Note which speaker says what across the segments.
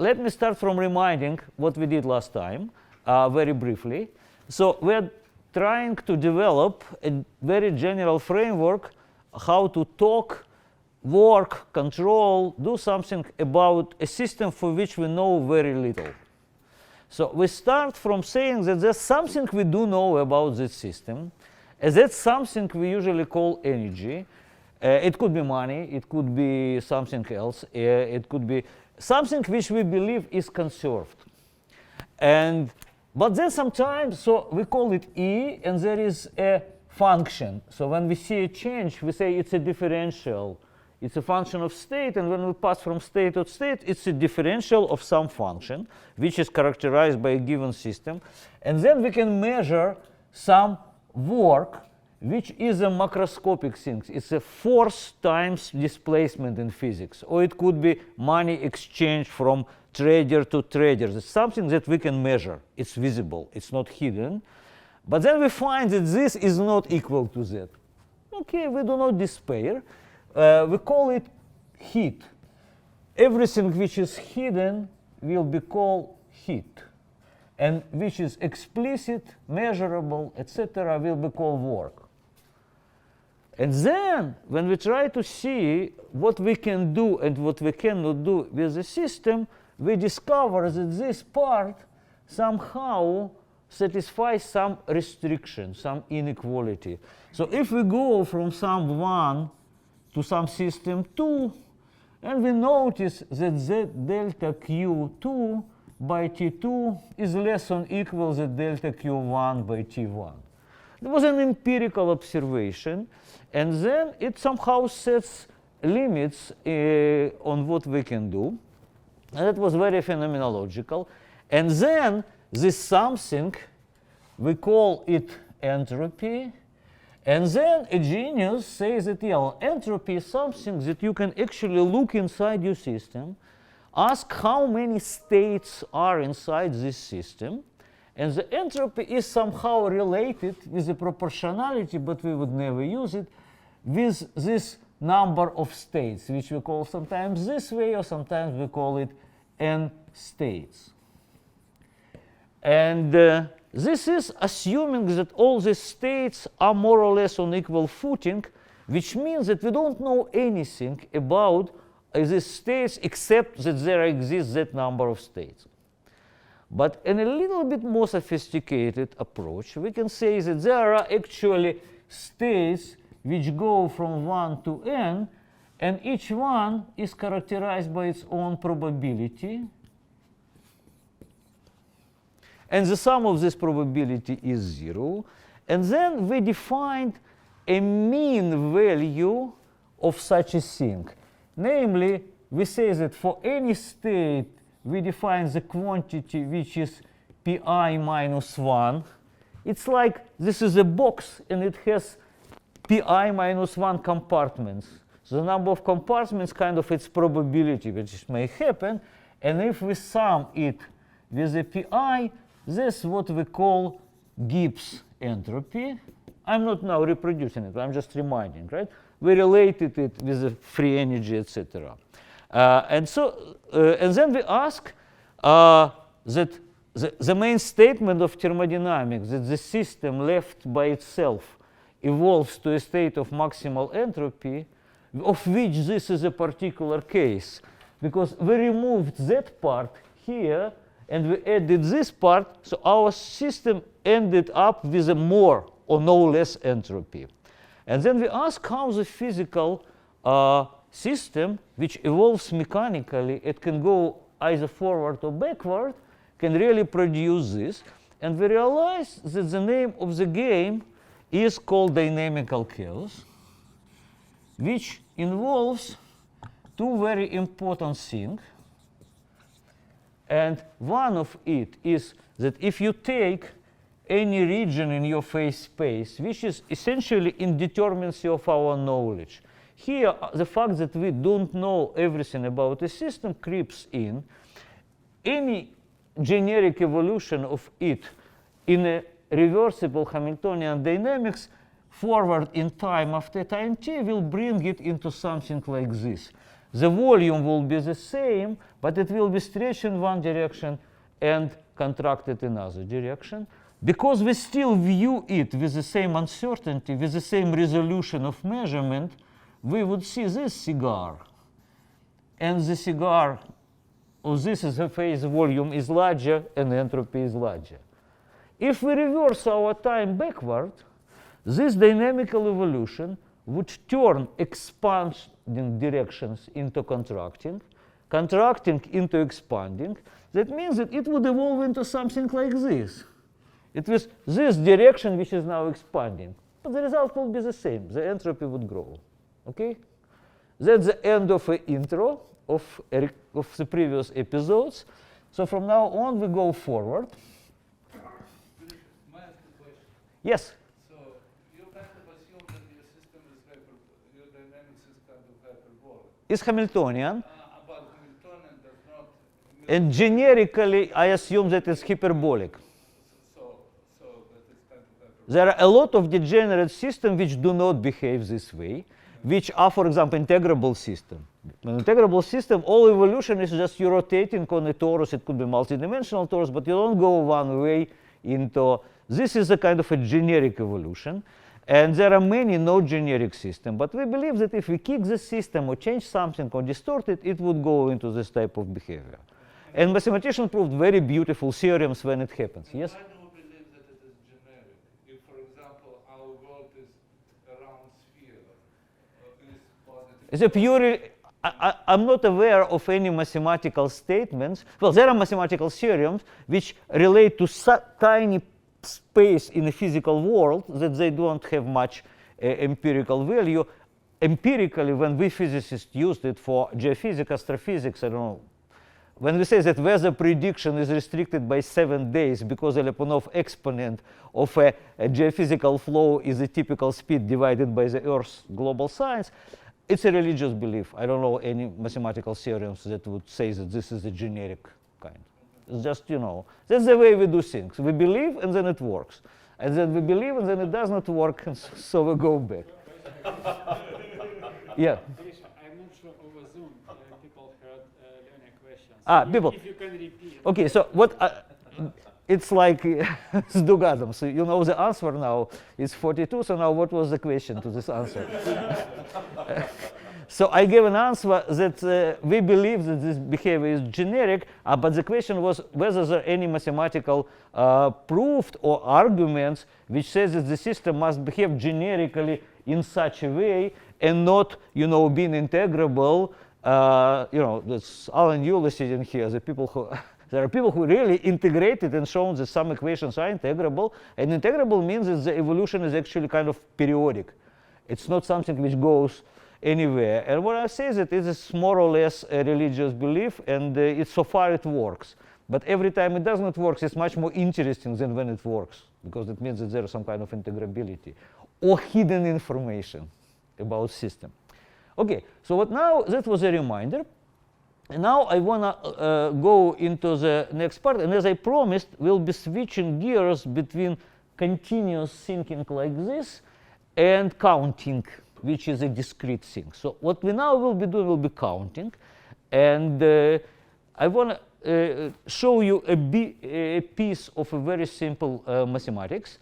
Speaker 1: let me start from reminding what we did last time, very briefly. So we're trying to develop a very general framework how to talk, work, control, do something about a system for which we know very little. So we start from saying that there's something we do know about this system, and that's something we usually call energy. It could be money, it could be something else, it could be something which we believe is conserved. But then sometimes, so we call it E, and there is a function. So when we see a change, we say it's a differential. It's a function of state, and when we pass from state to state, it's a differential of some function, which is characterized by a given system. And then we can measure some work, which is a macroscopic thing. It's a force times displacement in physics. Or it could be money exchange from trader to trader. It's something that we can measure. It's visible. It's not hidden. But then we find that this is not equal to that. OK, we do not despair. We call it heat. Everything which is hidden will be called heat. And which is explicit, measurable, etc., will be called work. And then, when we try to see what we can do and what we cannot do with the system, we discover that this part somehow satisfies some restriction, some inequality. So if we go from some 1 to some system 2, and we notice that z delta q2 by t2 is less than or equal to delta q1 by t1. There was an empirical observation, and then it somehow sets limits on what we can do. And that was very phenomenological. And then this something, we call it entropy. And then a genius says that, yeah, entropy is something that you can actually look inside your system, ask how many states are inside this system, and the entropy is somehow related with the proportionality, but we would never use it, with this number of states, which we call sometimes this way, or sometimes we call it n states. And this is assuming that all these states are more or less on equal footing, which means that we don't know anything about these states except that there exists that number of states. But in a little bit more sophisticated approach, we can say that there are actually states which go from 1 to n, and each one is characterized by its own probability. And the sum of this probability is 0. And then we defined a mean value of such a thing. Namely, we say that for any state, we define the quantity which is pi minus 1. It's like this is a box, and it has pi minus 1 compartments. So the number of compartments kind of its probability which may happen. And if we sum it with the pi, this is what we call Gibbs entropy. I'm not now reproducing it. I'm just reminding, right? We related it with the free energy, etc. And then we ask that the main statement of thermodynamics, that the system left by itself evolves to a state of maximal entropy, of which this is a particular case, because we removed that part here and we added this part, so our system ended up with a more or no less entropy. And then we ask how the physical system, which evolves mechanically, it can go either forward or backward, can really produce this. And we realize that the name of the game is called dynamical chaos, which involves two very important things. And one of it is that if you take any region in your phase space, which is essentially indeterminacy of our knowledge, here the fact that we don't know everything about a system creeps in. Any generic evolution of it in a reversible Hamiltonian dynamics forward in time after time t will bring it into something like this. The volume will be the same, but it will be stretched in one direction and contracted in another direction. Because we still view it with the same uncertainty, with the same resolution of measurement, we would see this cigar. And the cigar, or this is a phase volume is larger and entropy is larger. If we reverse our time backward, this dynamical evolution would turn expanding directions into contracting, contracting into expanding. That means that it would evolve into something like this. It was this direction which is now expanding. But the result will be the same. The entropy would grow. Okay? That's the end of the intro of the previous episodes. So from now on, we go forward.
Speaker 2: May I ask a question?
Speaker 1: Yes?
Speaker 2: So you kind of assume that your system is your dynamics is kind of hyperbolic.
Speaker 1: It's Hamiltonian.
Speaker 2: But Hamiltonian does not.
Speaker 1: And generically, I assume that it's hyperbolic.
Speaker 2: So that is kind of hyperbolic.
Speaker 1: There are a lot of degenerate systems which do not behave this way, which are, for example, integrable system. An integrable system, all evolution is just you rotating on a torus. It could be multidimensional torus, but you don't go one way into. This is a kind of a generic evolution. And there are many no generic systems. But we believe that if we kick the system or change something or distort it, it would go into this type of behavior. And mathematicians proved very beautiful theorems when it happens. Yes?
Speaker 2: Why do we believe that it is generic? If, for example, our world is a round sphere, is positive.
Speaker 1: It's a purely, I'm not aware of any mathematical statements. Well, there are mathematical theorems which relate to tiny space in the physical world that they don't have much empirical value. Empirically, when we physicists used it for geophysics, astrophysics, I don't know, when we say that weather prediction is restricted by 7 days because the Lyapunov exponent of a geophysical flow is the typical speed divided by the Earth's global size, it's a religious belief. I don't know any mathematical theorems that would say that this is a generic kind. It's just, that's the way we do things. We believe and then it works. And then we believe and then it does not work, and so we go back. Yeah.
Speaker 3: I'm not sure over Zoom people heard linear questions.
Speaker 1: People.
Speaker 3: If you can repeat.
Speaker 1: Okay, so what? It's like Sdugadam. So you know the answer now. It's 42. So now, what was the question to this answer? So I gave an answer that we believe that this behavior is generic, but the question was whether there are any mathematical proof or arguments which says that the system must behave generically in such a way and not, being integrable. That's Alan Euler sitting here. There are people who really integrated and shown that some equations are integrable. And integrable means that the evolution is actually kind of periodic. It's not something which goes anywhere. And what I say is that it is more or less a religious belief, and so far it works. But every time it does not work, it's much more interesting than when it works, because it means that there is some kind of integrability or hidden information about system. Okay, so what now, that was a reminder. And now I want to go into the next part. And as I promised, we'll be switching gears between continuous thinking like this and counting, which is a discrete thing. So what we now will be doing will be counting. And I want to show you a piece of a very simple mathematics,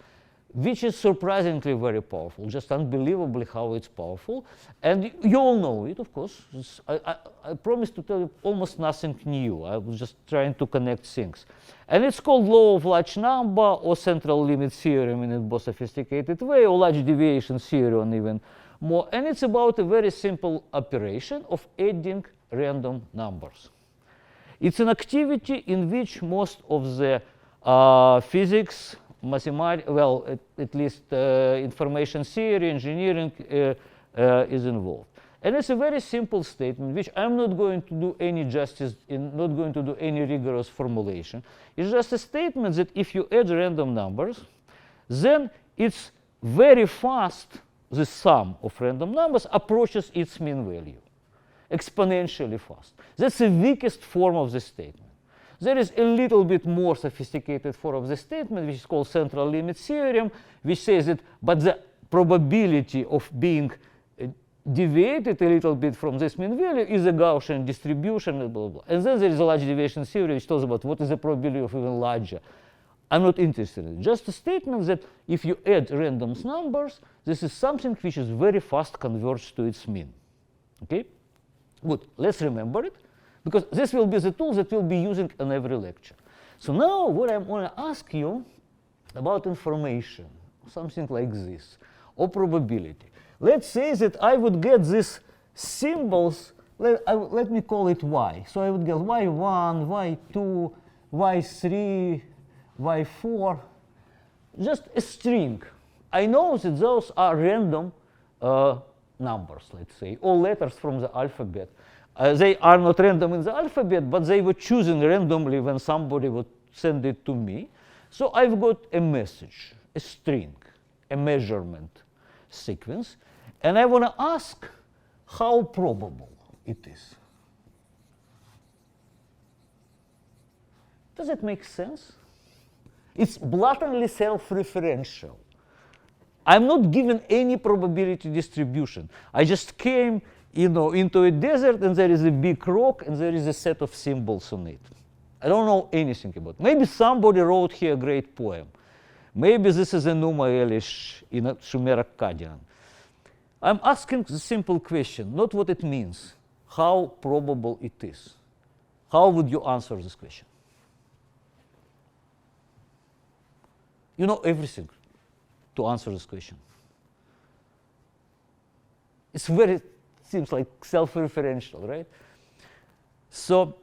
Speaker 1: which is surprisingly very powerful, just unbelievably how it's powerful. And you all know it, of course. I promised to tell you almost nothing new. I was just trying to connect things. And it's called law of large number, or central limit theorem in a more sophisticated way, or large deviation theorem even more. And it's about a very simple operation of adding random numbers. It's an activity in which most of the physics, mathematics, at least information theory, engineering is involved. And it's a very simple statement, which I'm not going to do any justice in, not going to do any rigorous formulation. It's just a statement that if you add random numbers, then it's very fast, the sum of random numbers approaches its mean value, exponentially fast. That's the weakest form of the statement. There is a little bit more sophisticated form of the statement, which is called central limit theorem, which says that, but the probability of being deviated a little bit from this mean value is a Gaussian distribution, and blah, blah, blah. And then there is a large deviation theory which tells about what is the probability of even larger. I'm not interested in it. Just a statement that if you add random numbers, this is something which is very fast converges to its mean. Okay? Good. Let's remember it, because this will be the tool that we'll be using in every lecture. So now what I want to ask you about information, something like this, or probability. Let's say that I would get these symbols, let me call it y. So I would get y1, y2, y3, y4, just a string. I know that those are random numbers, let's say, or letters from the alphabet. They are not random in the alphabet, but they were chosen randomly when somebody would send it to me. So I've got a message, a string, a measurement sequence. And I want to ask how probable it is. Does it make sense? It's blatantly self-referential. I'm not given any probability distribution. I just came, into a desert, and there is a big rock, and there is a set of symbols on it. I don't know anything about it. Maybe somebody wrote here a great poem. Maybe this is a Numa Elish in a Sumer Akkadian. I'm asking the simple question, not what it means, how probable it is. How would you answer this question? You know everything to answer this question. It's seems like self-referential, right? So,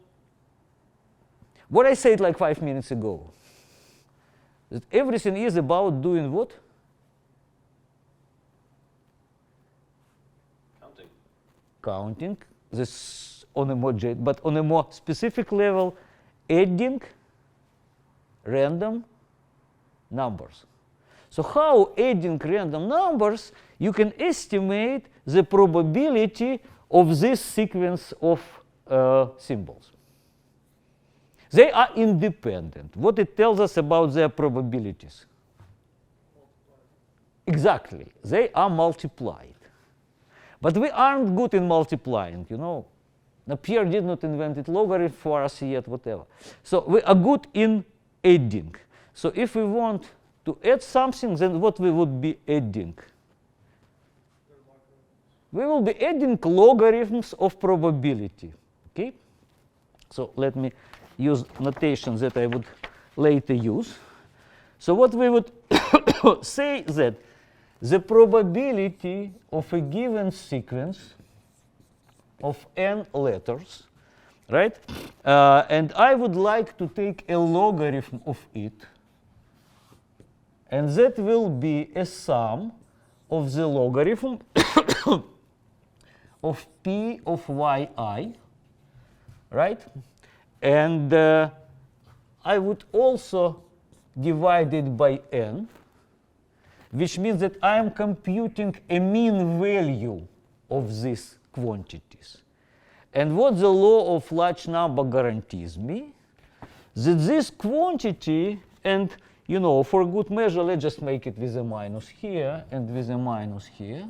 Speaker 1: what I said like 5 minutes ago, that everything is about doing what? Counting. This on a more but on a more specific level, adding random numbers. So how adding random numbers, you can estimate the probability of this sequence of symbols. They are independent. What it tells us about their probabilities? Exactly. They are multiplied. But we aren't good in multiplying, Now, Pierre did not invent logarithm for us yet, whatever. So we are good in adding. So if we want to add something, then what we would be adding? We will be adding logarithms of probability. Okay? So let me use notation that I would later use. So what we would say that the probability of a given sequence of n letters, right? And I would like to take a logarithm of it. And that will be a sum of the logarithm of p of yi, right? And I would also divide it by n, which means that I am computing a mean value of these quantities. And what the law of large number guarantees me, that this quantity, and for good measure, let's just make it with a minus here and with a minus here.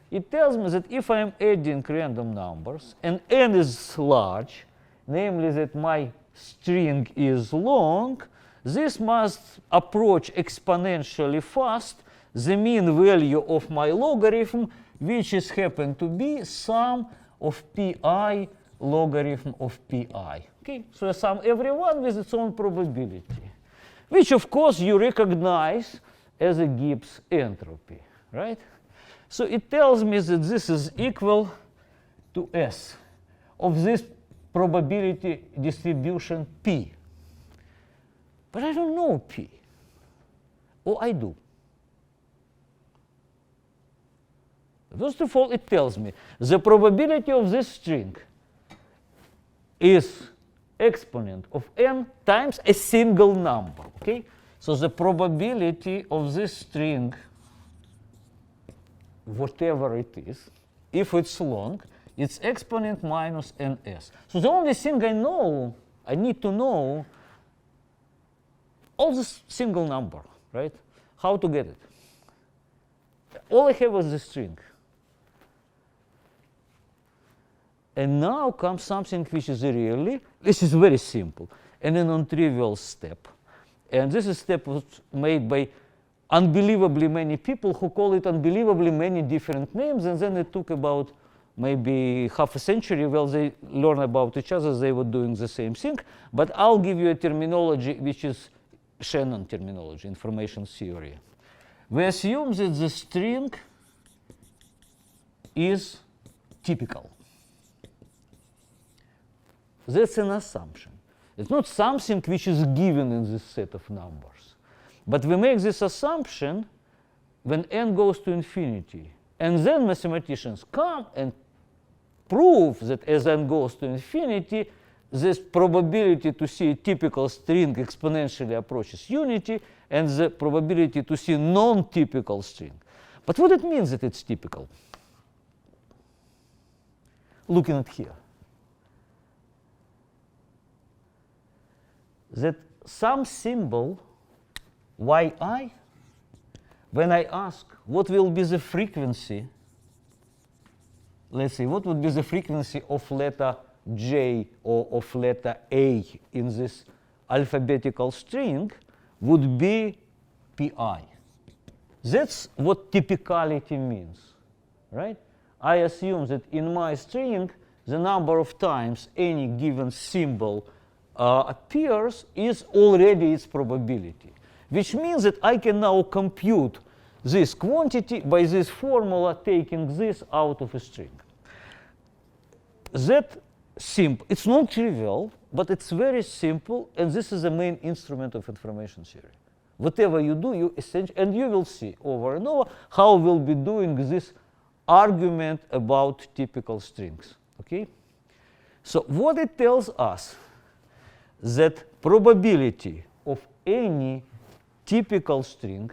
Speaker 1: It tells me that if I am adding random numbers, and n is large, namely that my string is long, this must approach exponentially fast the mean value of my logarithm, which is happen to be sum of pi logarithm of pi. Okay, so I sum every one with its own probability, which of course you recognize as a Gibbs entropy, right? So it tells me that this is equal to S of this probability distribution P. But I don't know P. Or I do. First of all, it tells me the probability of this string is exponent of n times a single number. Okay? So the probability of this string, whatever it is, if it's long, it's exponent minus ns. So the only thing I need to know, all this single number, right? How to get it? All I have is the string. And now comes something which is really, this is very simple, and a non-trivial step. And this step was made by unbelievably many people who call it unbelievably many different names. And then it took about maybe half a century. Well, they learn about each other. They were doing the same thing. But I'll give you a terminology which is Shannon terminology, information theory. We assume that the string is typical. That's an assumption. It's not something which is given in this set of numbers. But we make this assumption when n goes to infinity. And then mathematicians come and prove that as n goes to infinity, this probability to see a typical string exponentially approaches unity, and the probability to see non-typical string. But what it means that it's typical? Looking at here. That some symbol yi, when I ask what will be the frequency, let's say what would be the frequency of letter J or of letter A in this alphabetical string, would be pi. That's what typicality means, right? I assume that in my string, the number of times any given symbol appears is already its probability, which means that I can now compute this quantity by this formula, taking this out of a string. That simple. It's not trivial, but it's very simple, and this is the main instrument of information theory. Whatever you do, you essentially, and you will see over and over how we'll be doing this argument about typical strings. Okay? So what it tells us, that probability of any typical string,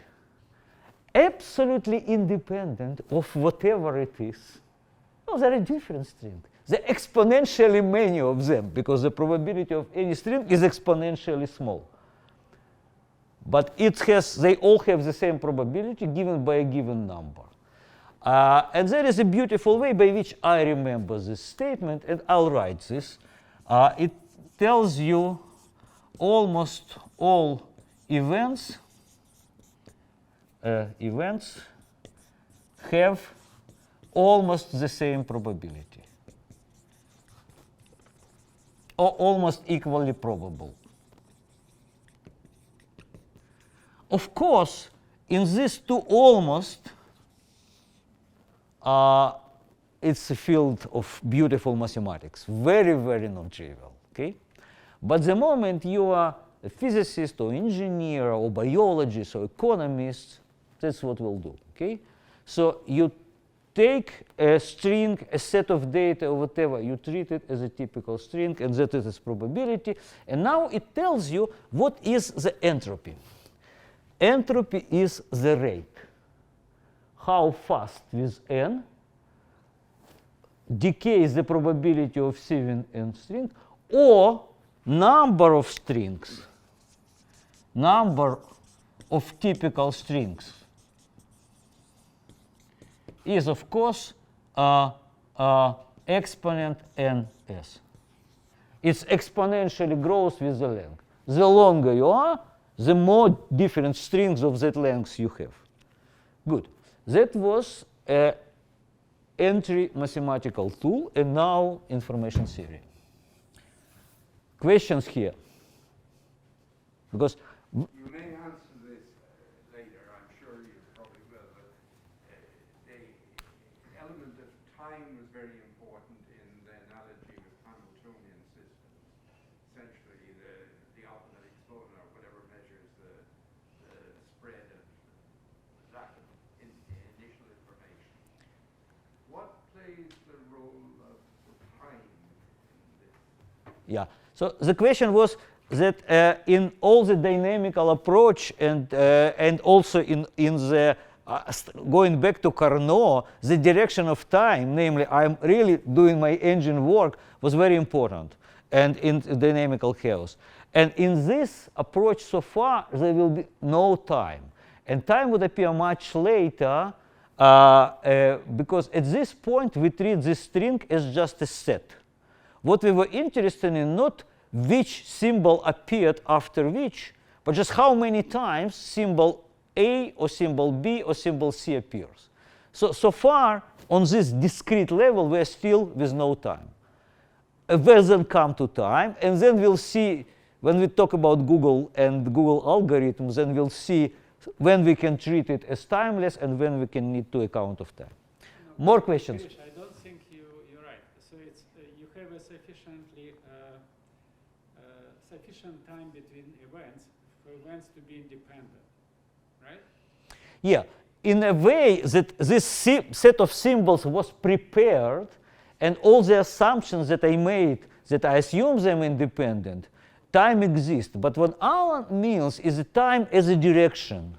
Speaker 1: absolutely independent of whatever it is. No, there are different strings. There are exponentially many of them, because the probability of any string is exponentially small. But they all have the same probability given by a given number. And there is a beautiful way by which I remember this statement, and I'll write this. It tells you almost all events have almost the same probability, or almost equally probable. Of course, in these two almost, it's a field of beautiful mathematics, very, very non-trivial. Okay? But the moment you are a physicist or engineer or biologist or economist, that's what we'll do. Okay? So you take a string, a set of data or whatever, you treat it as a typical string, and that is its probability. And now it tells you what is the entropy. Entropy is the rate. How fast with n decays the probability of saving n string, or number of strings, number of typical strings is, of course, exponent ns. It's exponentially grows with the length. The longer you are, the more different strings of that length you have. Good. That was an entry mathematical tool, and now information theory. Questions here? Because
Speaker 4: you may answer this later, I'm sure you probably will, but the element of time was very important in the analogy with Hamiltonian systems. Essentially, the ultimate exponent, or whatever measures the spread of lack of initial information. What plays the role of time in this?
Speaker 1: yeah. So the question was that in all the dynamical approach and also in the going back to Carnot, the direction of time, namely I'm really doing my engine work, was very important, and in dynamical chaos. And in this approach so far, there will be no time. And time would appear much later because at this point we treat this string as just a set. What we were interested in, not which symbol appeared after which, but just how many times symbol A or symbol B or symbol C appears. So far, on this discrete level, we're still with no time. We'll then come to time, and then we'll see, when we talk about Google and Google algorithms, then we'll see when we can treat it as timeless and when we can need to account of time.
Speaker 3: No,
Speaker 1: More questions?
Speaker 3: I don't think you're right. So it's, you have a sufficient time between events for events to be independent, right?
Speaker 1: Yeah, in a way that this set of symbols was prepared, and all the assumptions that I made, that I assume them independent, time exists. But what Alan means is the time as a direction,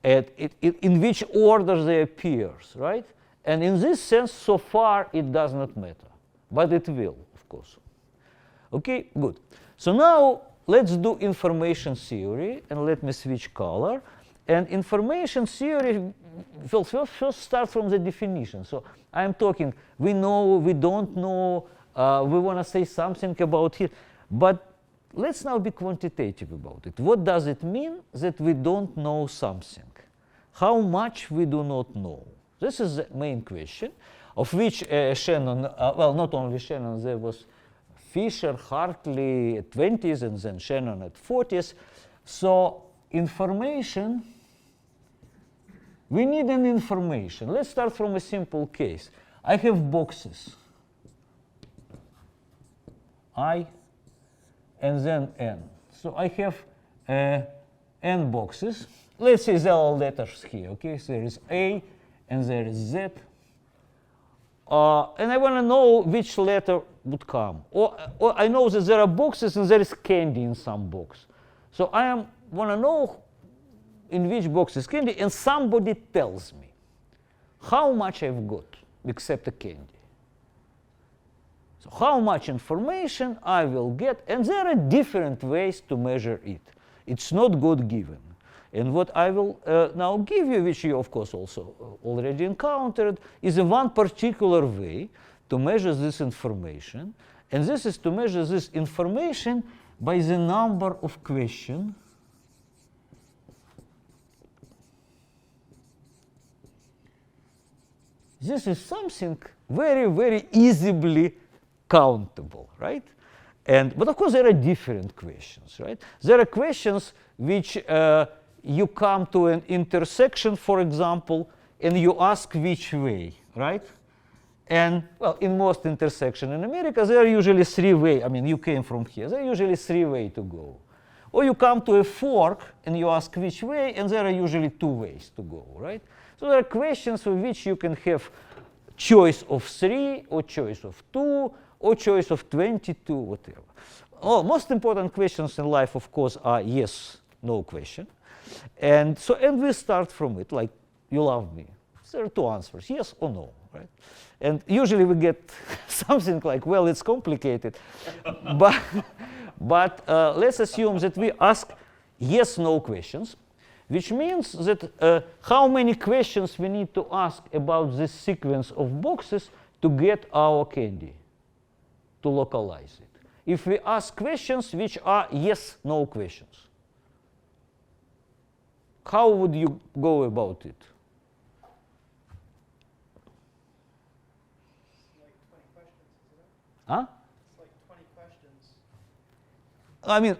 Speaker 1: in which order they appear, right? And in this sense, so far, it does not matter. But it will, of course. OK, good. So now let's do information theory. And let me switch color. And information theory will first start from the definition. So I'm talking, we know, we don't know, we want to say something about it. But let's now be quantitative about it. What does it mean that we don't know something? How much we do not know? This is the main question, of which Shannon, well, not only Shannon, there was Fisher, Hartley at 20s, and then Shannon at 40s. So information, we need an information. Let's start from a simple case. I have boxes, I, and then n. So I have n boxes. Let's say there are letters here, OK? So there is A, and there is Z. And I want to know which letter would come. Or I know that there are boxes, and there is candy in some box. So I want to know in which box is candy, and somebody tells me how much I've got, except the candy. So how much information I will get, and there are different ways to measure it. It's not God-given. And what I will now give you, which you, of course, also already encountered, is a one particular way to measure this information. And this is to measure this information by the number of questions this is something very, very easily countable, right? But of course, there are different questions, right? There are questions which you come to an intersection, for example, and you ask which way, right? And, well, in most intersections in America, there are usually three ways. I mean, you came from here. There are usually three ways to go. Or you come to a fork, and you ask which way, and there are usually two ways to go, right? So there are questions for which you can have choice of 3, or choice of 2, or choice of 22, whatever. Oh, most important questions in life, of course, are yes, no question. And we start from it, like, you love me. There are two answers, yes or no, right? And usually we get something like, well, it's complicated. but let's assume that we ask yes, no questions, which means that how many questions we need to ask about this sequence of boxes to get our candy, to localize it. If we ask questions which are yes, no questions, how would you go about it?
Speaker 5: It's like 20 questions, isn't it?
Speaker 1: Huh?
Speaker 5: It's like 20 questions.
Speaker 1: I mean,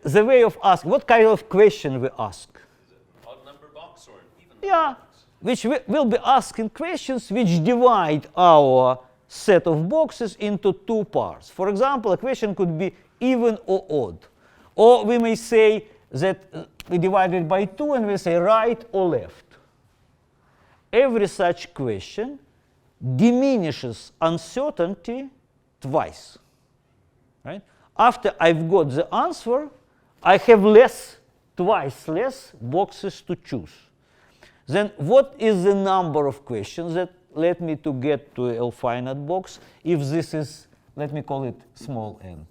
Speaker 1: the way of asking, what kind of question we ask?
Speaker 6: Is it an odd number box or an even number
Speaker 1: Yeah,
Speaker 6: box?
Speaker 1: which we'll be asking questions which divide our set of boxes into two parts. For example, a question could be even or odd. Or we may say that we divide it by 2, and we say right or left. Every such question diminishes uncertainty twice, right? After I've got the answer, I have twice less boxes to choose. Then what is the number of questions that led me to get to a finite box if this is, let me call it small n,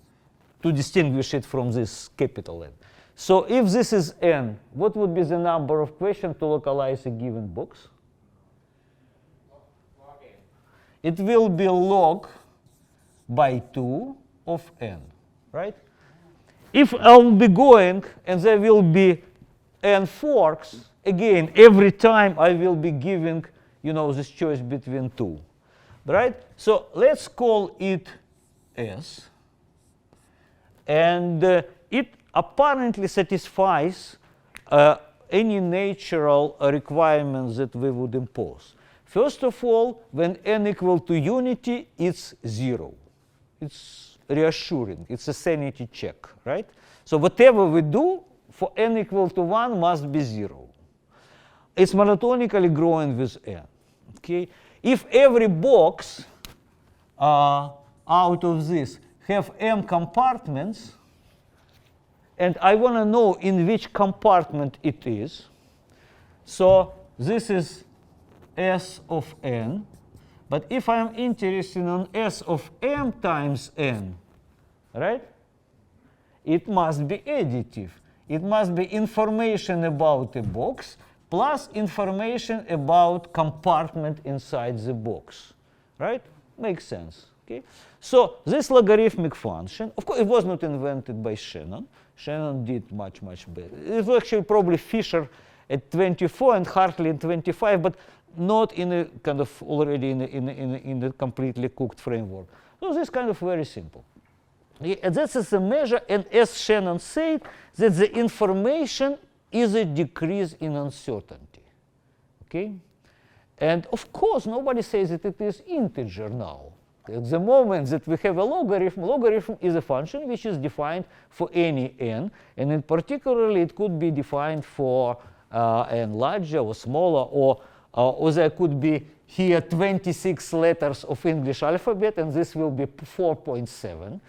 Speaker 1: to distinguish it from this capital N. So if this is n, what would be the number of questions to localize a given box? it will be log by 2 of n, right? If I will be going and there will be n forks, again, every time I will be giving, this choice between 2, right? So let's call it S. And it apparently satisfies any natural requirements that we would impose. First of all, when n equal to unity, it's 0. It's reassuring. It's a sanity check, right? So whatever we do for n equal to 1 must be 0. It's monotonically growing with n. Okay? If every box out of this have m compartments, and I want to know in which compartment it is, so this is S of n. But if I'm interested in S of m times n, right, it must be additive. It must be information about a box plus information about compartment inside the box, right? Makes sense. Okay? So this logarithmic function, of course, it was not invented by Shannon. Shannon did much, much better. It was actually probably Fisher at 24 and Hartley at 25, but not in a kind of already in a completely cooked framework. So this is kind of very simple. And this is a measure, and as Shannon said, that the information is a decrease in uncertainty. Okay? And of course, nobody says that it is integer now. At the moment that we have a logarithm is a function which is defined for any n, and in particularly it could be defined for n larger or smaller, or there could be here 26 letters of English alphabet, and this will be 4.7,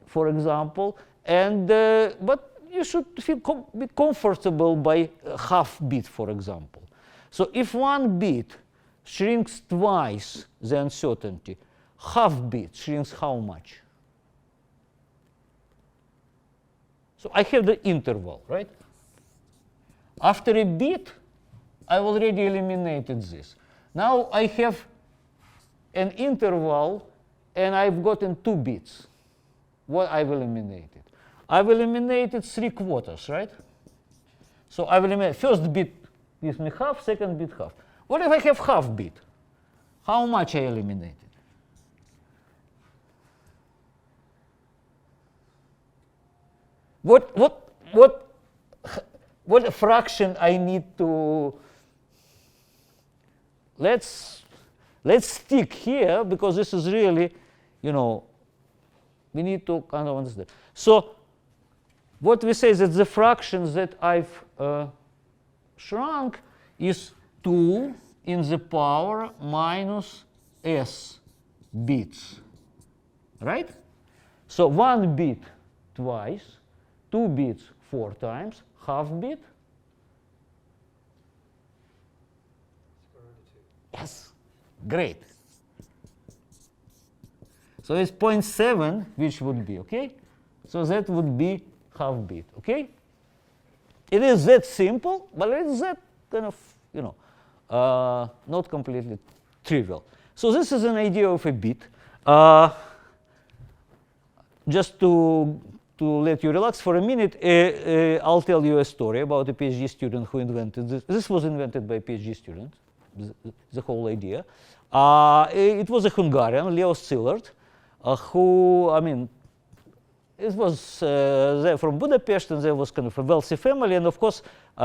Speaker 1: for example. And but you should be comfortable by half bit, for example. So if 1 bit shrinks twice the uncertainty, half bit shrinks how much? So I have the interval, right? After a bit, I already eliminated this. Now I have an interval, and I've gotten 2 bits. What I've eliminated? I've eliminated 3/4, right? So I will eliminate first bit gives me half, second bit half. What if I have half bit? How much I eliminated? What fraction I need to? Let's stick here, because this is really, we need to kind of understand. So what we say is that the fractions that I've shrunk is 2 in the power minus s bits, right? So 1 bit twice, 2 bits 4 times, half bit. Yes, great. So it's 0.7, which would be, okay? So that would be half bit, okay? It is that simple, but it is that kind of, not completely trivial. So this is an idea of a bit. Just to let you relax for a minute, I'll tell you a story about a PhD student who invented this. This was invented by a PhD student, the whole idea. It was a Hungarian, Leo Szilard, who, it was there from Budapest, and there was kind of a wealthy family, and of course,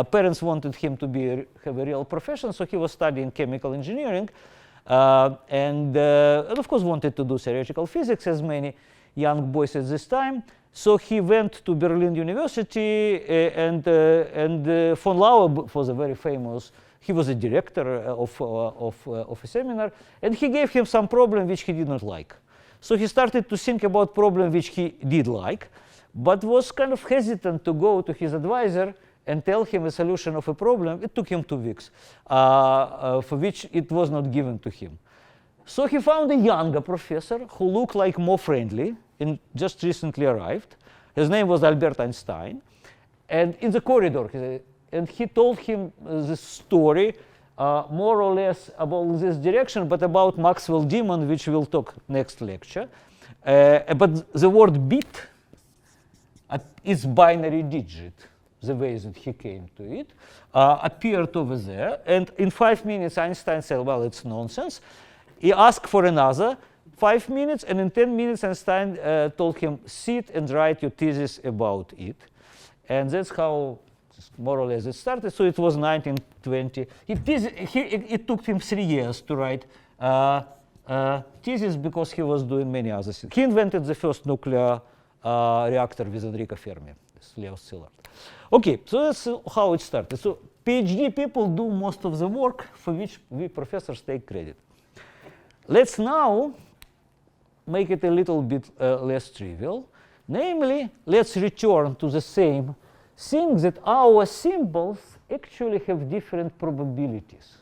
Speaker 1: parents wanted him to have a real profession, so he was studying chemical engineering, and of course wanted to do theoretical physics, as many young boys at this time. So he went to Berlin University, and von Laue was a very famous. He was a director of a seminar, and he gave him some problem which he did not like. So he started to think about problem which he did like, but was kind of hesitant to go to his advisor and tell him a solution of a problem. It took him 2 weeks, for which it was not given to him. So he found a younger professor who looked like more friendly and just recently arrived. His name was Albert Einstein. And in the corridor, and he told him the story more or less about this direction, but about Maxwell demon, which we'll talk next lecture. But the word bit is binary digit, the way that he came to it, appeared over there. And in 5 minutes, Einstein said, well, it's nonsense. He asked for another 5 minutes, and in 10 minutes, Einstein told him, sit and write your thesis about it. And that's how, more or less, it started. So it was 1920. It took him 3 years to write thesis because he was doing many other things. He invented the first nuclear reactor with Enrico Fermi, Leo Szilard. OK, so that's how it started. So PhD people do most of the work for which we professors take credit. Let's now make it a little bit less trivial. Namely, let's return to the same thing, that our symbols actually have different probabilities.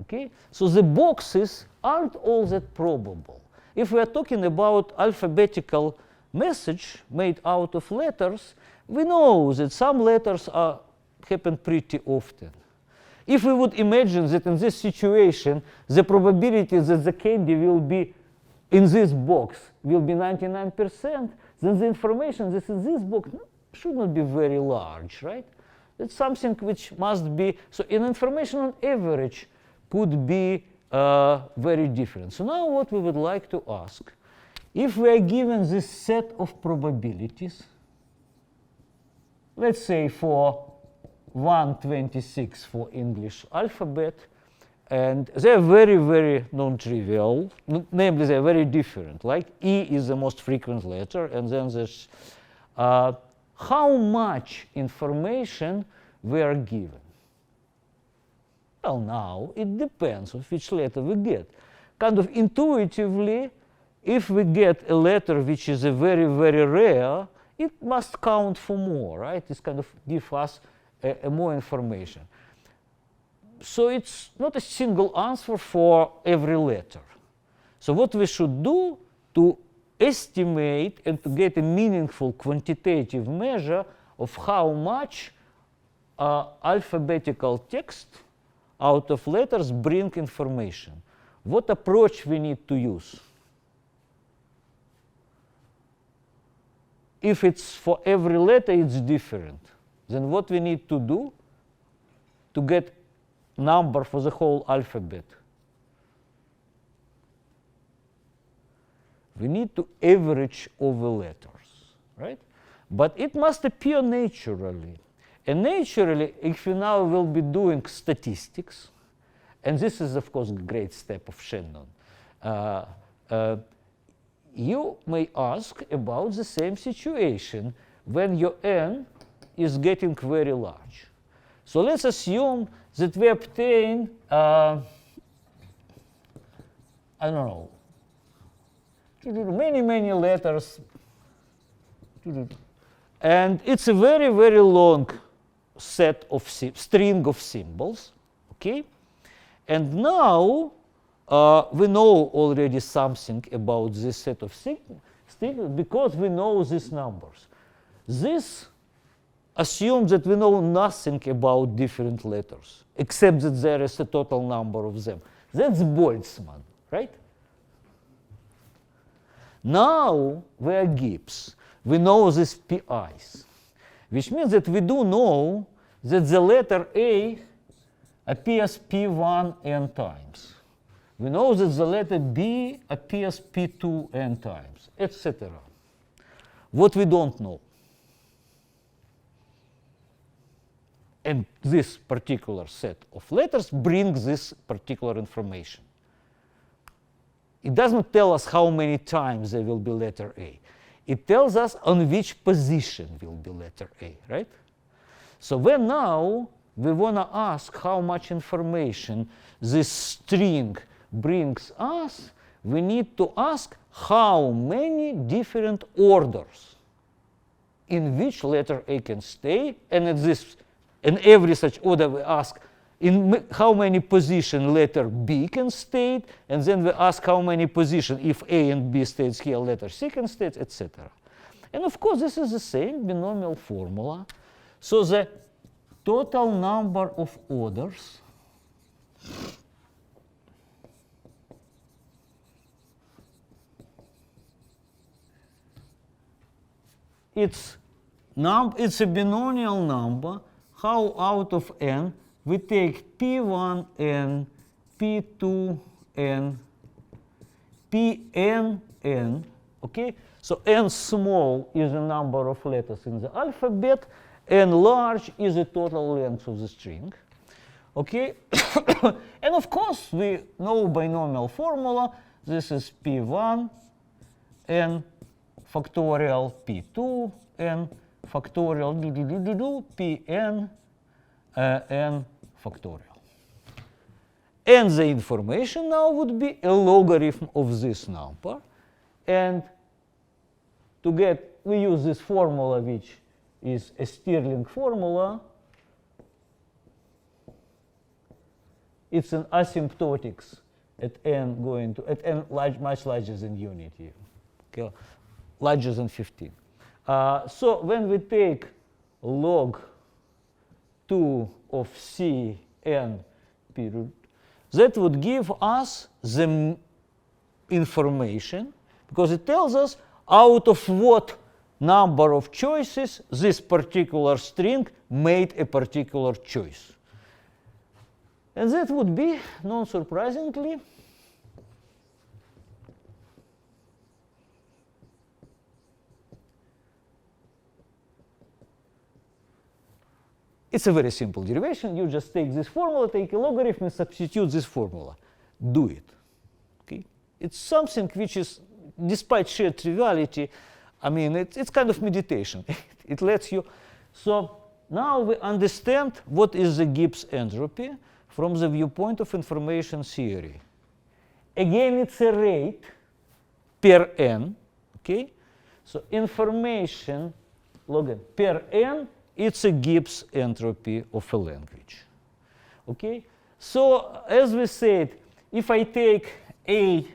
Speaker 1: Okay? So the boxes aren't all that probable. If we are talking about alphabetical message made out of letters, we know that some letters happen pretty often. If we would imagine that in this situation, the probability that the candy will be in this box will be 99%, then the information that's in this box should not be very large, right? It's something which must be, so an information on average could be very different. So now what we would like to ask, if we are given this set of probabilities, let's say for 126 for English alphabet, and they're very, very non-trivial. Namely, they're very different. Like E is the most frequent letter, and then there's how much information we are given. Well, now it depends on which letter we get. Kind of intuitively, if we get a letter which is a very, very rare, it must count for more, right? It's kind of give us more information. So it's not a single answer for every letter. So what we should do to estimate and to get a meaningful quantitative measure of how much alphabetical text out of letters bring information. What approach we need to use? If it's for every letter, it's different. Then what we need to do to get number for the whole alphabet? We need to average over letters, right? But it must appear naturally. And naturally, if you now will be doing statistics, and this is, of course, a great step of Shannon, you may ask about the same situation when your n is getting very large. So let's assume that we obtain, I don't know, many, many letters. And it's a very, very long set of string of symbols. Okay? And now we know already something about this set of symbols because we know these numbers. This assumes that we know nothing about different letters, except that there is a total number of them. That's Boltzmann, right? Now we are Gibbs. We know these PIs, which means that we do know that the letter A appears P1 n times. We know that the letter B appears P2 n times, etc. What we don't know. And this particular set of letters brings this particular information. It doesn't tell us how many times there will be letter A. It tells us on which position will be letter A, right? So when now we want to ask how much information this string brings us, we need to ask how many different orders in which letter A can stay, and in every such order we ask in how many positions letter B can stay, and then we ask how many positions, if A and B states here, letter C can stay, etc. And of course, this is the same binomial formula. So the total number of orders it's a binomial number, how out of n we take p1n, p2n, pnn, okay? So n small is the number of letters in the alphabet, n large is the total length of the string, okay? And of course, we know binomial formula. This is p1 n factorial, p2 n factorial, pn n factorial. And the information now would be a logarithm of this number. And to get, we use this formula, which is a Stirling formula. It's an asymptotics at n going to, at n much larger than unity, okay, larger than 15. So when we take log 2 of c n period, that would give us the information, because it tells us out of what number of choices this particular string made a particular choice. And that would be, non-surprisingly, it's a very simple derivation. You just take this formula, take a logarithm, and substitute this formula. Do it. Okay? It's something which is, despite sheer triviality, I mean, it's kind of meditation. It lets you. So now we understand what is the Gibbs entropy from the viewpoint of information theory. Again, it's a rate per n. Okay? So information log n per n, it's a Gibbs entropy of a language. Okay? So as we said, if I take a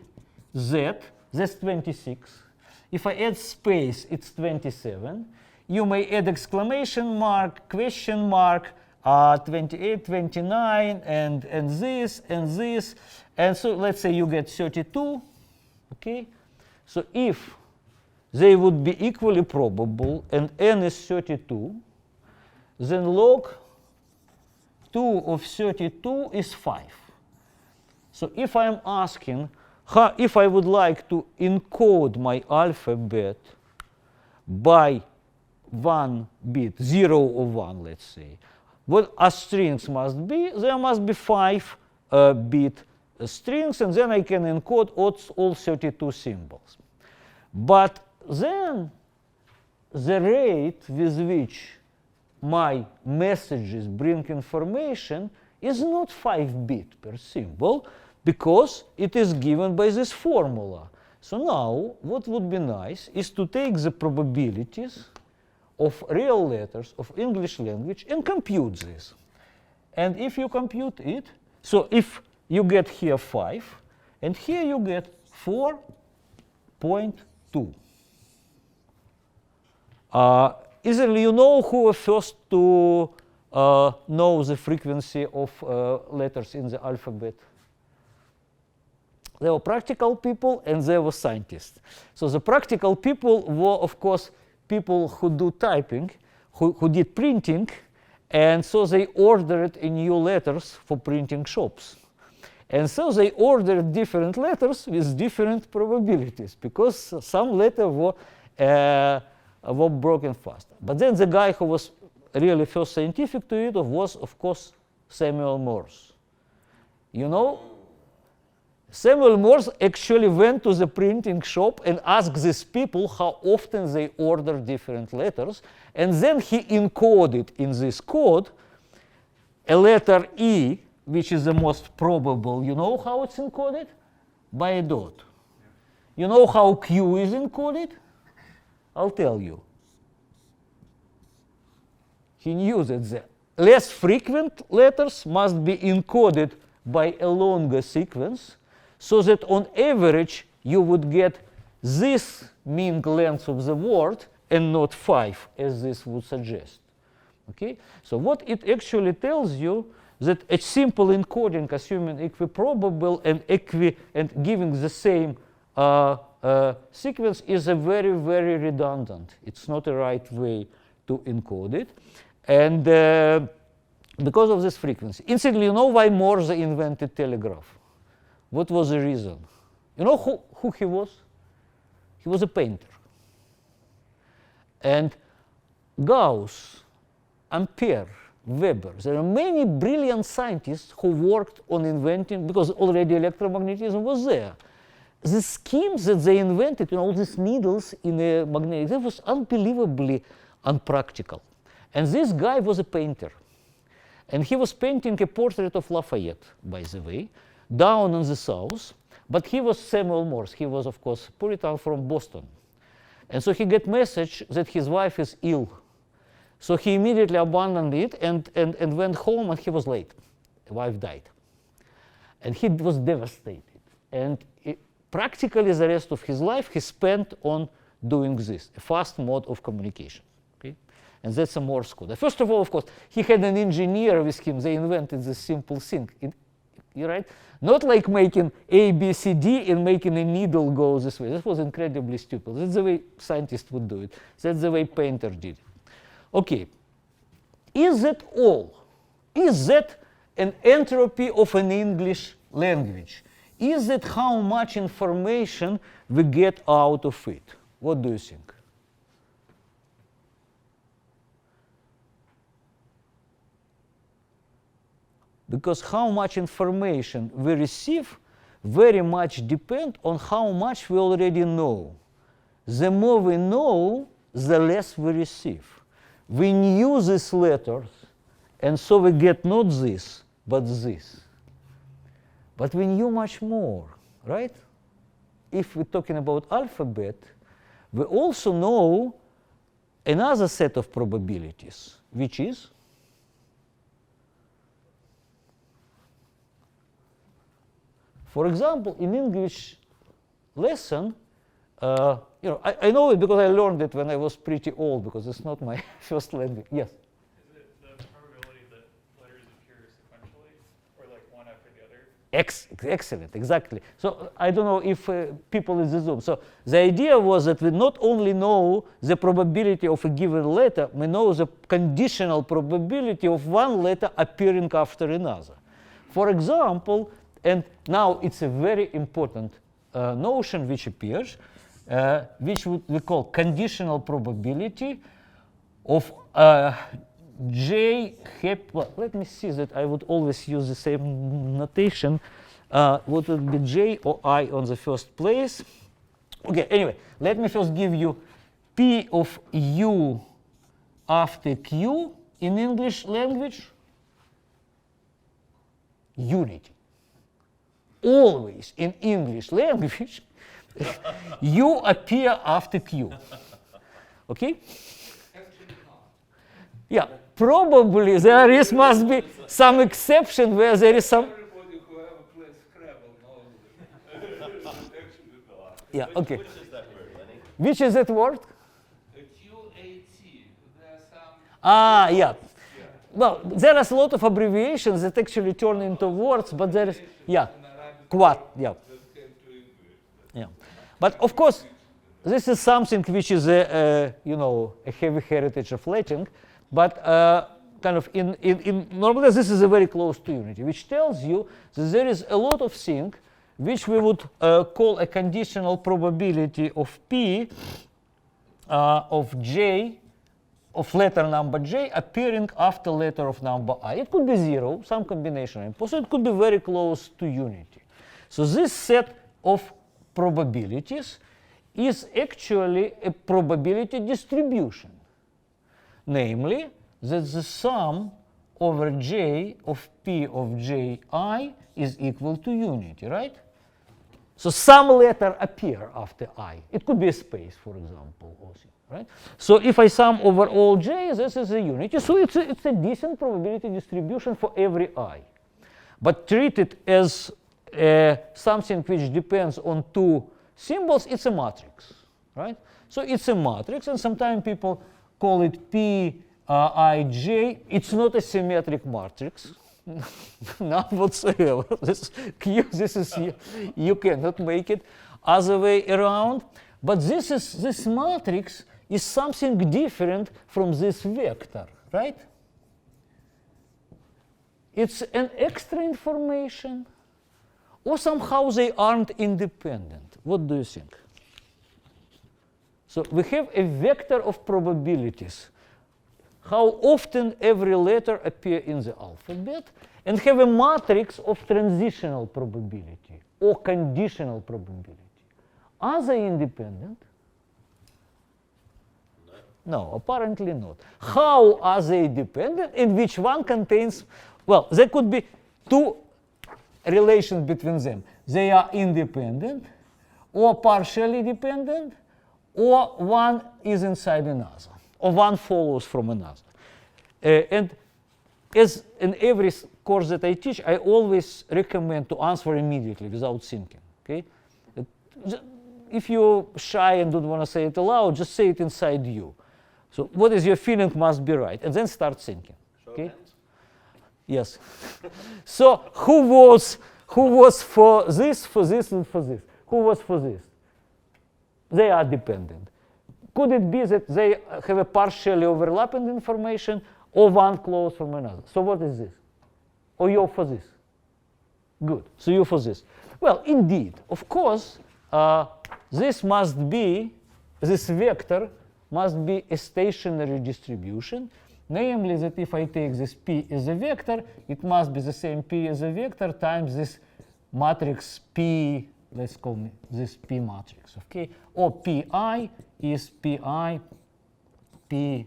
Speaker 1: z, that's 26. If I add space, it's 27. You may add exclamation mark, question mark, 28, 29, and this, and this. And so let's say you get 32. Okay? So if they would be equally probable, and n is 32, then log 2 of 32 is 5. So if I'm asking, if I would like to encode my alphabet by 1 bit, 0 or 1, let's say, what a strings must be, there must be 5 bit strings, and then I can encode all 32 symbols. But then the rate with which my messages bring information is not 5 bit per symbol, because it is given by this formula. So now what would be nice is to take the probabilities of real letters of English language and compute this. And if you compute it, so if you get here 5, and here you get 4.2. Easily, you know who were first to know the frequency of letters in the alphabet? There were practical people and there were scientists. So the practical people were, of course, people who do typing, who did printing, and so they ordered new letters for printing shops. And so they ordered different letters with different probabilities, because some letters were broken fast. But then the guy who was really first scientific to it was, of course, Samuel Morse. You know, Samuel Morse actually went to the printing shop and asked these people how often they order different letters, and then he encoded in this code a letter E, which is the most probable. You know how it's encoded? By a dot. You know how Q is encoded? I'll tell you. He knew that the less frequent letters must be encoded by a longer sequence, so that on average you would get this mean length of the word and not 5, as this would suggest. Okay? So what it actually tells you, that a simple encoding, assuming equiprobable and giving the same sequence is a very, very redundant. It's not the right way to encode it. And because of this frequency. Incidentally, you know why Morse invented telegraph? What was the reason? You know who he was? He was a painter. And Gauss, Ampere, Weber, there are many brilliant scientists who worked on inventing, because already electromagnetism was there. The schemes that they invented, all these needles in a magnetic, that was unbelievably unpractical. And this guy was a painter. And he was painting a portrait of Lafayette, by the way, down in the south. But he was Samuel Morse. He was, of course, Puritan from Boston. And so he got message that his wife is ill. So he immediately abandoned it and went home, and he was late. The wife died. And he was devastated. And practically the rest of his life he spent on doing this, a fast mode of communication. Okay? And that's a Morse code. First of all, of course, he had an engineer with him. They invented this simple thing. You're right? Not like making A, B, C, D and making a needle go this way. This was incredibly stupid. That's the way scientists would do it. That's the way painter did it. Okay. Is that all? Is that an entropy of an English language? Is that how much information we get out of it? What do you think? Because how much information we receive very much depends on how much we already know. The more we know, the less we receive. We knew these letters, and so we get not this, but this. But we knew much more, right? If we're talking about alphabet, we also know another set of probabilities, which is for example, in English lesson, I know it because I learned it when I was pretty old, because it's not my first language. Yes?
Speaker 7: Is it the probability that letters appear sequentially, or like one after the other?
Speaker 1: Excellent, exactly. So I don't know if people in the Zoom. So the idea was that we not only know the probability of a given letter, we know the conditional probability of one letter appearing after another. For example, and now it's a very important notion which appears, which we call conditional probability of J happy. Let me see that I would always use the same notation. What would be J or I on the first place? Okay, anyway, let me first give you P of U after Q in English language. Unity. Always in English language, U appear after Q. Okay? Yeah, probably there must be some exception where there is some.
Speaker 2: Everybody who ever plays Scrabble knows that.
Speaker 1: Yeah, okay.
Speaker 6: Which is that word, Lenny?
Speaker 1: Which is that word?
Speaker 2: QAT. There are some.
Speaker 1: Ah, yeah. Well, there is a lot of abbreviations that actually turn into words, but there is, yeah, quad, yeah. Yeah. But of course, this is something which is a heavy heritage of Latin, but kind of in normally this is a very close to unity, which tells you that there is a lot of things which we would call a conditional probability of P of J, of letter number J appearing after letter of number I. It could be 0, some combination, so it could be very close to unity. So this set of probabilities is actually a probability distribution, namely that the sum over J of P of Ji is equal to unity, right? So some letter appear after I. It could be a space, for example, also, right? So if I sum over all J, this is a unity. So it's a decent probability distribution for every I. But treated as something which depends on two symbols, it's a matrix, right? So it's a matrix, and sometimes people call it P Ij. It's not a symmetric matrix. Not whatsoever. This Q, this is you cannot make it. other way around. But this matrix is something different from this vector, right? It's an extra information, or somehow they aren't independent. What do you think? So we have a vector of probabilities, how often every letter appears in the alphabet, and have a matrix of transitional probability or conditional probability. Are they independent? No, apparently not. How are they dependent, and which one contains, well, there could be two relations between them. They are independent, or partially dependent, or one is inside another, or one follows from another. And as in every course that I teach, I always recommend to answer immediately without thinking. Okay? If you're shy and don't want to say it aloud, just say it inside you. So what is your feeling must be right, and then start thinking. Okay? Yes. So who was for this, and for this? Who was for this? They are dependent. Could it be that they have a partially overlapping information, or one close from another? So what is this? Or you're for this? Good. So you're for this. Well, indeed, of course, this vector must be a stationary distribution, namely that if I take this P as a vector, it must be the same P as a vector times this matrix P, let's call it this P matrix, okay? Or Pi is Pi Pij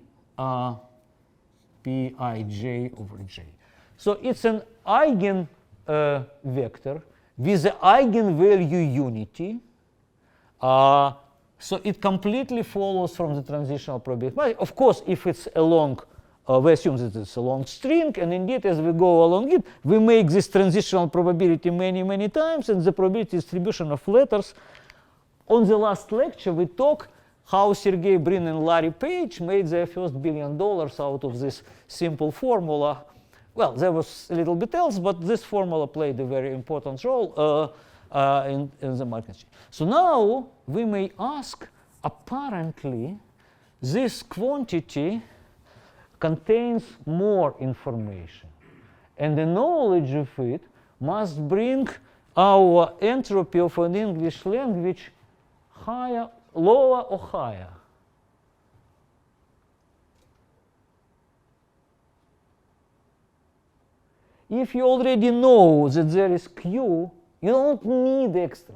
Speaker 1: over J. So it's an eigen vector with the eigenvalue unity. So it completely follows from the transitional probability. Of course, if it's a long, we assume that it's a long string, and indeed, as we go along it, we make this transitional probability many, many times, and the probability distribution of letters. On the last lecture, we talked how Sergey Brin and Larry Page made their first $1 billion out of this simple formula. Well, there was a little bit else, but this formula played a very important role in the market. So now we may ask, apparently, this quantity contains more information, and the knowledge of it must bring our entropy of an English language higher, lower or higher. If you already know that there is Q, you don't need extra.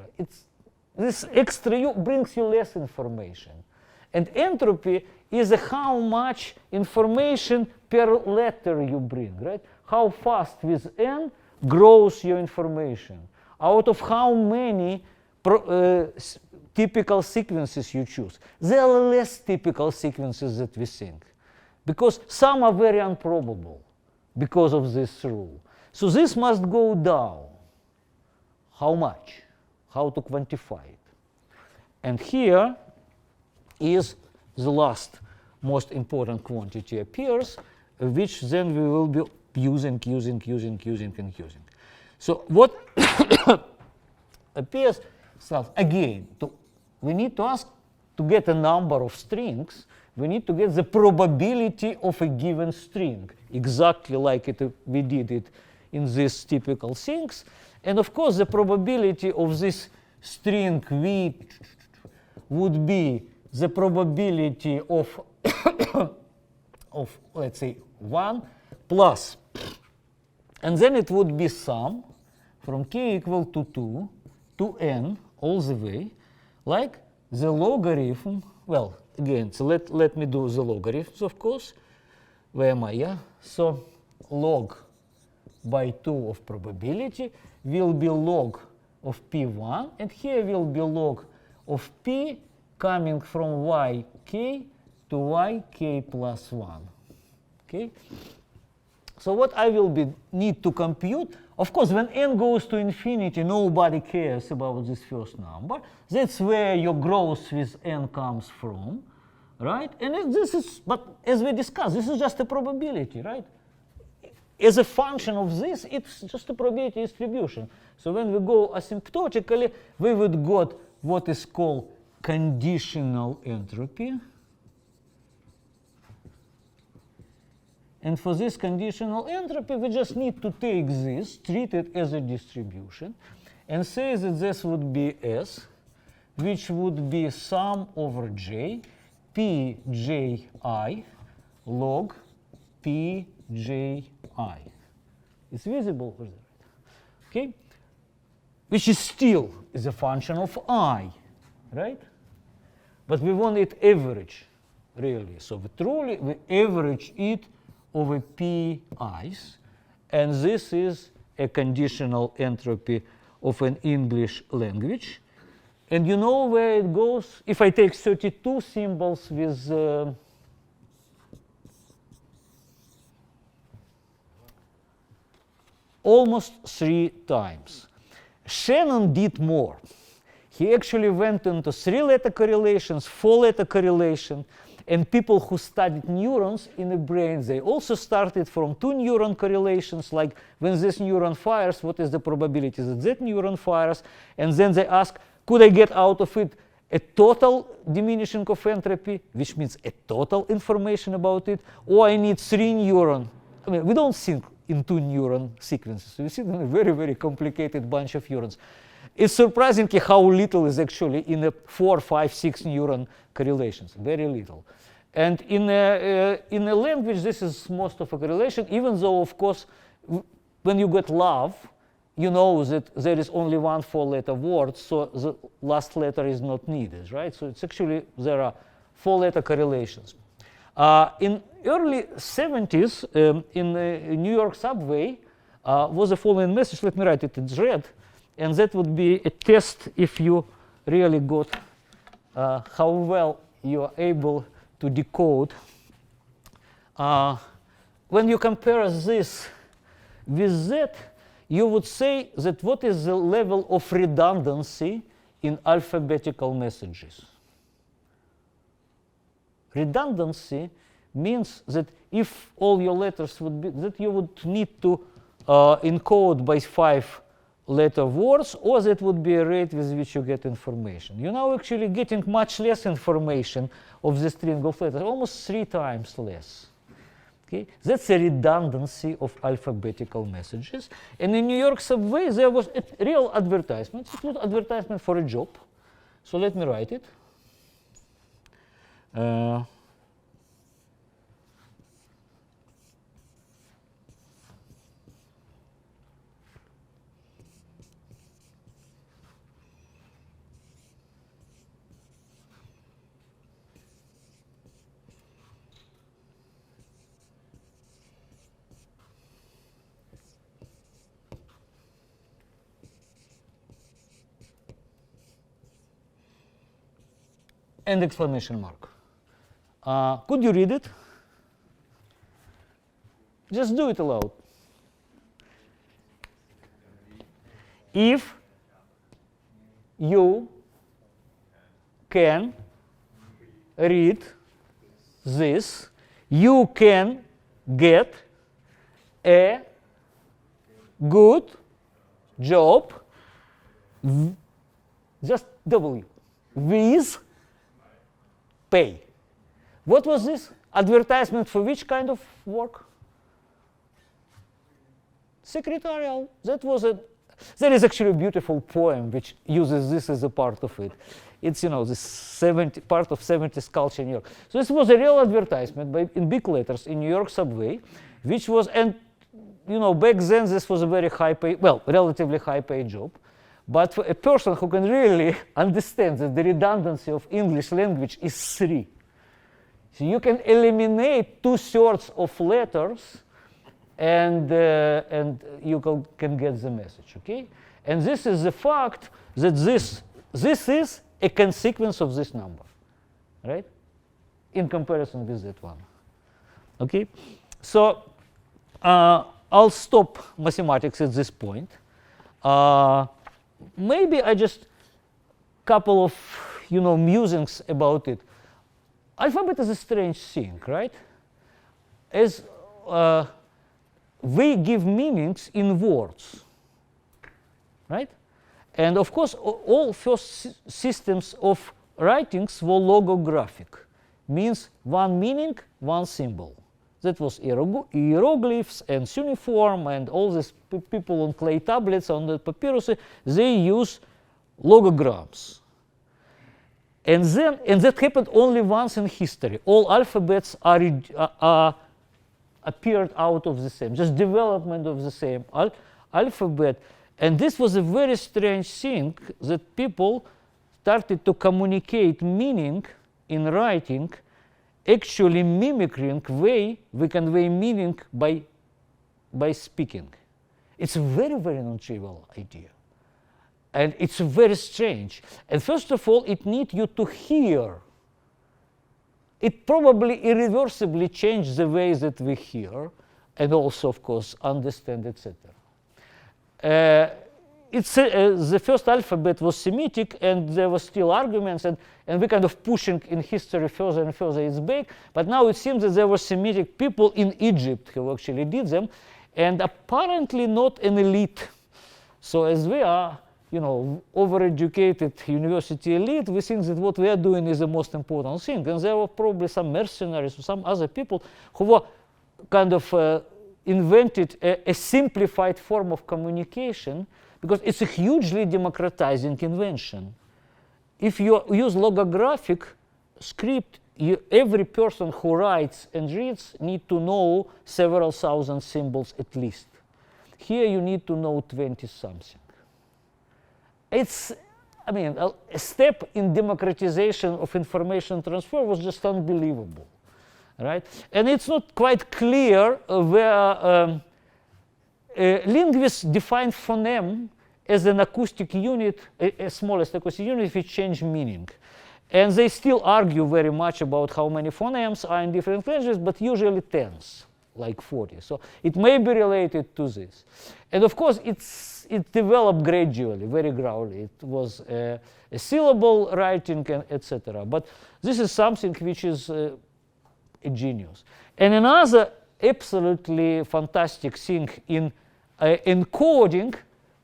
Speaker 1: This extra U brings you less information. And entropy is how much information per letter you bring, right? How fast with n grows your information. Out of how many typical sequences you choose. There are less typical sequences that we think, because some are very improbable because of this rule. So this must go down. How much? How to quantify it? And here is the last most important quantity appears, which then we will be using. So what appears, so again, we need to ask to get a number of strings, we need to get the probability of a given string, exactly like we did it in these typical things. And of course, the probability of this string V would be the probability of, let's say, 1 plus, and then it would be sum from k equal to 2 to n all the way, like the logarithm. Well, again, so let me do the logarithms, of course. Where am I? Yeah. So log by 2 of probability will be log of p1, and here will be log of p coming from yk to yk plus 1. Okay. So what I will need to compute, of course, when n goes to infinity, nobody cares about this first number. That's where your growth with n comes from, right? And this is, but as we discussed, this is just a probability, right? As a function of this, it's just a probability distribution. So when we go asymptotically, we would got what is called conditional entropy. And for this conditional entropy, we just need to take this, treat it as a distribution, and say that this would be S, which would be sum over j, pji log pji. It's visible over there, okay? Which is still is a function of I, right? But we want it average, really. So we average it over pi's, and this is a conditional entropy of an English language. And you know where it goes? If I take 32 symbols with almost 3 times. Shannon did more. He actually went into 3-letter correlations, 4-letter correlation, and people who studied neurons in the brain, they also started from 2 neuron correlations, like when this neuron fires, what is the probability that that neuron fires? And then they ask, could I get out of it a total diminishing of entropy, which means a total information about it, or I need 3 neuron. I mean, we don't think in 2 neuron sequences. We see in a very, very complicated bunch of neurons. It's surprisingly how little is actually in a 4, 5, 6 neuron correlations, very little. And in a language, this is most of a correlation, even though, of course, when you get love, you know that there is only 1 4-letter word, so the last letter is not needed, right? So it's actually, there are 4-letter correlations. In early 70s, in the New York subway, was the following message. Let me write it in red. And that would be a test if you really got how well you are able to decode. When you compare this with that, you would say that what is the level of redundancy in alphabetical messages? Redundancy means that if all your letters would be, that you would need to encode by 5-letter words, or that would be a rate with which you get information. You're now actually getting much less information of the string of letters, almost 3 times less. Okay? That's a redundancy of alphabetical messages. And in New York subway, there was a real advertisement. It was advertisement for a job. So let me write it. And exclamation mark. Could you read it? Just do it aloud. If you can read this, you can get a good job, just W, with pay. What was this? Advertisement for which kind of work? Secretarial. That was a. There is actually a beautiful poem which uses this as a part of it. It's, you know, this part of 70s culture in New York. So this was a real advertisement in big letters in New York subway, which was, and you know, back then this was a very high pay, well, relatively high paid job. But for a person who can really understand that the redundancy of English language is 3. So you can eliminate 2/3 of letters and you can get the message, okay? And this is the fact that this is a consequence of this number, right? In comparison with that one, okay? So I'll stop mathematics at this point. Maybe I just couple of, you know, musings about it. Alphabet is a strange thing, right? As we give meanings in words, right? And of course, all first systems of writings were logographic, means one meaning, one symbol. That was hieroglyphs and cuneiform and all these people on clay tablets, on the papyrus, they use logograms. And that happened only once in history. All alphabets appeared out of the same, just development of the same alphabet. And this was a very strange thing, that people started to communicate meaning in writing, actually mimicking way we convey meaning by speaking. It's a very, very non-trivial idea. And it's very strange. And first of all, it needs you to hear. It probably irreversibly changed the way that we hear, and also, of course, understand, etc. The first alphabet was Semitic, and there were still arguments, and we kind of pushing in history further and further it's back. But now it seems that there were Semitic people in Egypt who actually did them, and apparently not an elite. So as we are, overeducated university elite, we think that what we are doing is the most important thing. And there were probably some mercenaries or some other people who were kind of invented a simplified form of communication, because it's a hugely democratizing invention. If you use logographic script, every person who writes and reads need to know several thousand symbols at least. Here you need to know 20-something. It's, a step in democratization of information transfer was just unbelievable, right? And it's not quite clear where linguists define phoneme as an acoustic unit, a smallest acoustic unit, if it changes meaning. And they still argue very much about how many phonemes are in different languages, but usually tens, like 40. So it may be related to this. And of course, it developed gradually, very gradually. It was a syllable writing, etc. But this is something which is a genius. And another absolutely fantastic thing in encoding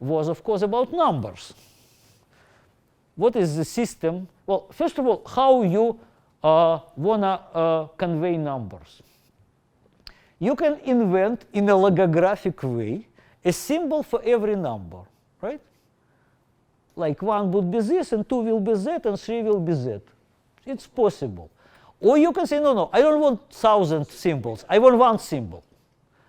Speaker 1: was, of course, about numbers. What is the system? Well, first of all, how you want to convey numbers. You can invent in a logographic way a symbol for every number, right? Like 1 would be this, and 2 will be that, and 3 will be that. It's possible. Or you can say, no, I don't want 1,000 symbols. I want one symbol.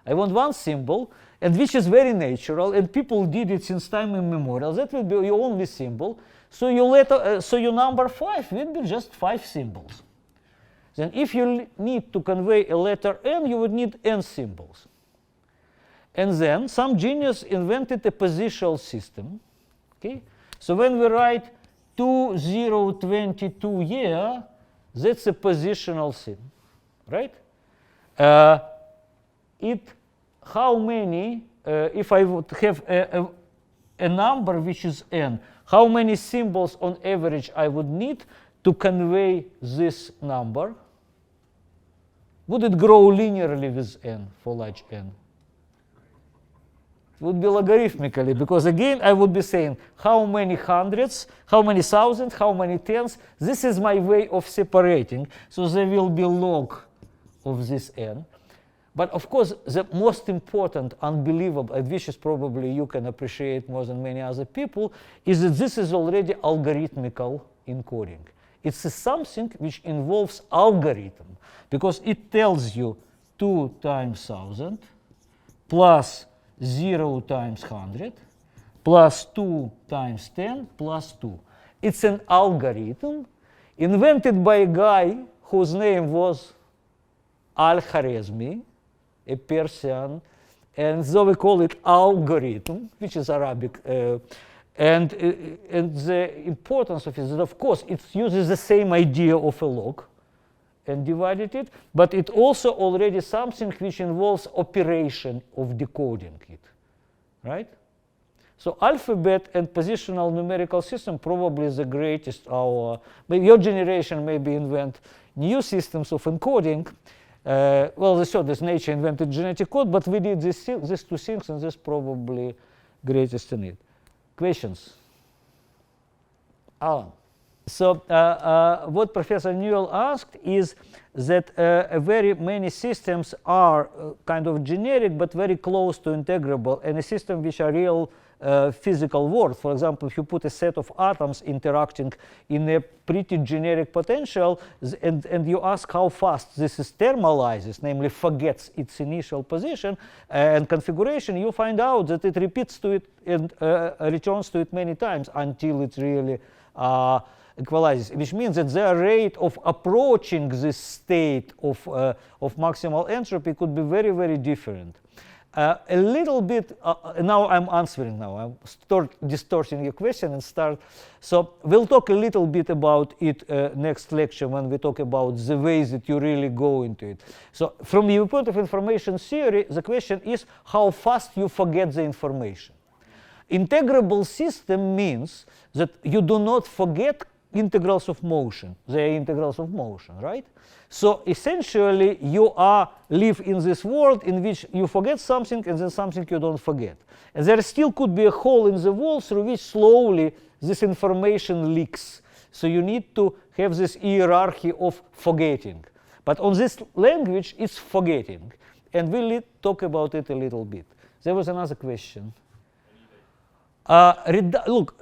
Speaker 1: I want one symbol, and which is very natural, and people did it since time immemorial. That will be your only symbol. So your number 5 will be just 5 symbols. Then if you need to convey a letter n, you would need n symbols. And then some genius invented a positional system. Okay? So when we write 2022 year, that's a positional thing, right? How many, if I would have a number which is n, how many symbols on average I would need to convey this number? Would it grow linearly with n for large n? It would be logarithmically, because again, I would be saying how many hundreds, how many thousands, how many tens. This is my way of separating. So there will be log of this n. But of course, the most important, unbelievable, and which is probably you can appreciate more than many other people, is that this is already algorithmical encoding. It's something which involves algorithm, because it tells you 2 times 1,000 plus 0 times 100 plus 2 times 10 plus 2. It's an algorithm invented by a guy whose name was Al-Khwarizmi, a Persian, and so we call it algorithm, which is Arabic. And the importance of it is that, of course, it uses the same idea of a log and divided it, but it also already something which involves operation of decoding it, right? So alphabet and positional numerical system probably is the greatest. Maybe your generation maybe invent new systems of encoding. Well, this nature invented genetic code, but we did these two things, and this probably greatest in it. Questions? Alan. So what Professor Newell asked is that very many systems are kind of generic but very close to integrable, and a system which are real physical world. For example, if you put a set of atoms interacting in a pretty generic potential, and you ask how fast this is thermalizes, namely forgets its initial position and configuration, you find out that it repeats to it and returns to it many times until it really equalizes, which means that the rate of approaching this state of maximal entropy could be very, very different. A little bit, now I'm answering now, I'm distorting your question and start. So we'll talk a little bit about it next lecture when we talk about the ways that you really go into it. So from the viewpoint of information theory, the question is how fast you forget the information. Integrable system means that you do not forget integrals of motion. They are integrals of motion, right? So essentially, you live in this world in which you forget something and then something you don't forget. And there still could be a hole in the wall through which slowly this information leaks. So you need to have this hierarchy of forgetting. But on this language, it's forgetting. And we'll talk about it a little bit. There was another question. Look,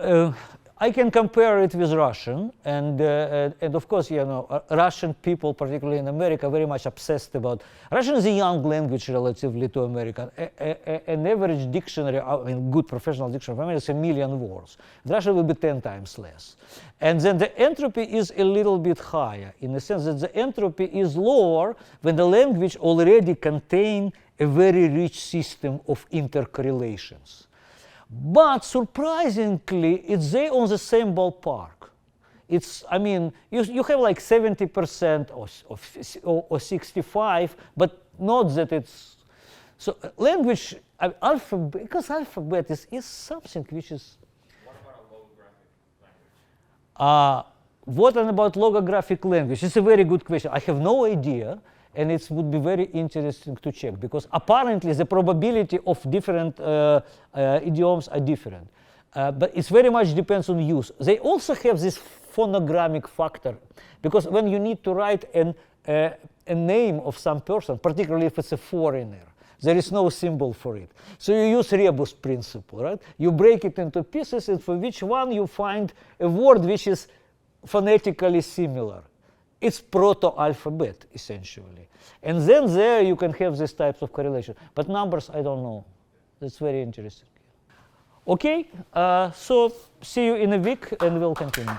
Speaker 1: I can compare it with Russian, and of course, you know, Russian people, particularly in America, are very much obsessed about. Russian is a young language relatively to American. An average dictionary, I mean, good professional dictionary of America is 1 million words. Russian will be 10 times less. And then the entropy is a little bit higher, in the sense that the entropy is lower when the language already contains a very rich system of intercorrelations. But surprisingly, it's they on the same ballpark. It's, I mean, you have like 70% or 65, but not that it's. So language, alphabet, because alphabet is something which is.
Speaker 6: What about a logographic language?
Speaker 1: What about logographic language? It's a very good question. I have no idea. And it would be very interesting to check, because apparently the probability of different idioms are different. But it very much depends on use. They also have this phonogrammic factor, because when you need to write a name of some person, particularly if it's a foreigner, there is no symbol for it. So you use rebus principle, right? You break it into pieces, and for which one you find a word which is phonetically similar. It's proto-alphabet, essentially. And then there you can have these types of correlation. But numbers, I don't know. That's very interesting. OK, so see you in a week, and we'll continue.